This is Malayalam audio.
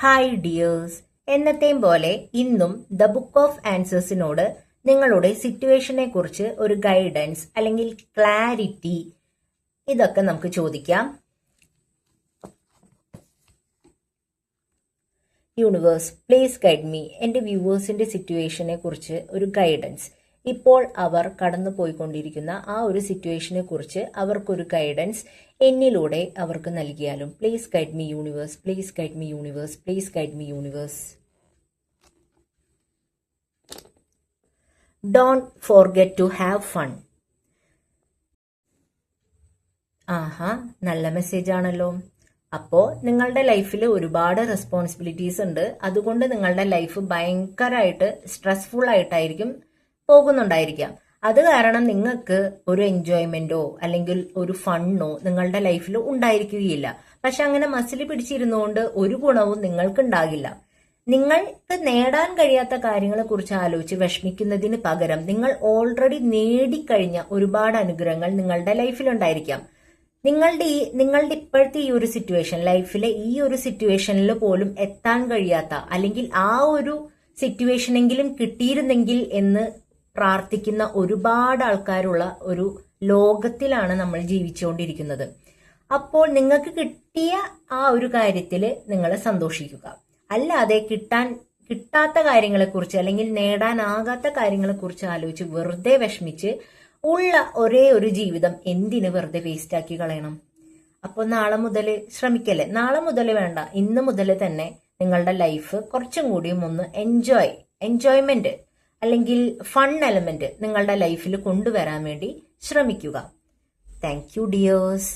ഹായ് ഡിയേഴ്സ്, എന്നത്തെയും പോലെ ഇന്നും ദ ബുക്ക് ഓഫ് ആൻസേഴ്സിനോട് നിങ്ങളുടെ സിറ്റുവേഷനെ കുറിച്ച് ഒരു ഗൈഡൻസ് അല്ലെങ്കിൽ ക്ലാരിറ്റി ഇതൊക്കെ നമുക്ക് ചോദിക്കാം. Universe please guide me. എൻ്റെ വ്യൂവേഴ്സിന്റെ സിറ്റുവേഷനെ കുറിച്ച് ഒരു ഗൈഡൻസ്. ഇപ്പോൾ അവർ കടന്നു പോയിക്കൊണ്ടിരിക്കുന്ന ആ ഒരു സിറ്റുവേഷനെ കുറിച്ച് അവർക്കൊരു ഗൈഡൻസ് എന്നിലൂടെ അവർക്ക് നൽകിയാലും. Please guide me universe, please guide me universe, please guide me universe. Don't forget to have fun. ആഹാ, നല്ല മെസ്സേജ് ആണല്ലോ. അപ്പോ നിങ്ങളുടെ ലൈഫിൽ ഒരുപാട് റെസ്പോൺസിബിലിറ്റീസ് ഉണ്ട്. അതുകൊണ്ട് നിങ്ങളുടെ ലൈഫ് ഭയങ്കരമായിട്ട് സ്ട്രെസ്ഫുൾ ആയിട്ടായിരിക്കും പോകുന്നുണ്ടായിരിക്കാം. അത് കാരണം നിങ്ങൾക്ക് ഒരു എൻജോയ്മെന്റോ അല്ലെങ്കിൽ ഒരു ഫണ്ണോ നിങ്ങളുടെ ലൈഫിൽ ഉണ്ടായിരിക്കുകയില്ല. പക്ഷെ അങ്ങനെ മസിൽ പിടിച്ചിരുന്നുകൊണ്ട് ഒരു ഗുണവും നിങ്ങൾക്ക് ഉണ്ടാകില്ല. നിങ്ങൾക്ക് നേടാൻ കഴിയാത്ത കാര്യങ്ങളെ കുറിച്ച് ആലോചിച്ച് വിഷമിക്കുന്നതിന് പകരം നിങ്ങൾ ഓൾറെഡി നേടിക്കഴിഞ്ഞ ഒരുപാട് അനുഗ്രഹങ്ങൾ നിങ്ങളുടെ ലൈഫിൽ ഉണ്ടായിരിക്കാം. നിങ്ങളുടെ ഇപ്പോഴത്തെ ഈ ഒരു സിറ്റുവേഷൻ, ലൈഫിലെ ഈ ഒരു സിറ്റുവേഷനിൽ പോലും എത്താൻ കഴിയാത്ത അല്ലെങ്കിൽ ആ ഒരു സിറ്റുവേഷനെങ്കിലും കിട്ടിയിരുന്നെങ്കിൽ എന്ന് പ്രാർത്ഥിക്കുന്ന ഒരുപാട് ആൾക്കാരുള്ള ഒരു ലോകത്തിലാണ് നമ്മൾ ജീവിച്ചുകൊണ്ടിരിക്കുന്നത്. അപ്പോൾ നിങ്ങൾക്ക് കിട്ടിയ ആ ഒരു കാര്യത്തിൽ നിങ്ങൾ സന്തോഷിക്കുക. അല്ലാതെ കിട്ടാത്ത കാര്യങ്ങളെക്കുറിച്ച് അല്ലെങ്കിൽ നേടാനാകാത്ത കാര്യങ്ങളെക്കുറിച്ച് ആലോചിച്ച് വെറുതെ വിഷമിച്ച് ഉള്ള ഒരേ ഒരു ജീവിതം എന്തിന് വെറുതെ വേസ്റ്റ് ആക്കി കളയണം? അപ്പോൾ നാളെ മുതൽ ശ്രമിക്കല്ലേ? നാളെ മുതൽ വേണ്ട, ഇന്ന് മുതൽ തന്നെ നിങ്ങളുടെ ലൈഫ് കുറച്ചും കൂടിയും ഒന്ന് എൻജോയ്മെന്റ് അല്ലെങ്കിൽ ഫൺ എലമെന്റ് നിങ്ങളുടെ ലൈഫിൽ കൊണ്ടുവരാൻ വേണ്ടി ശ്രമിക്കുക. Thank you dears.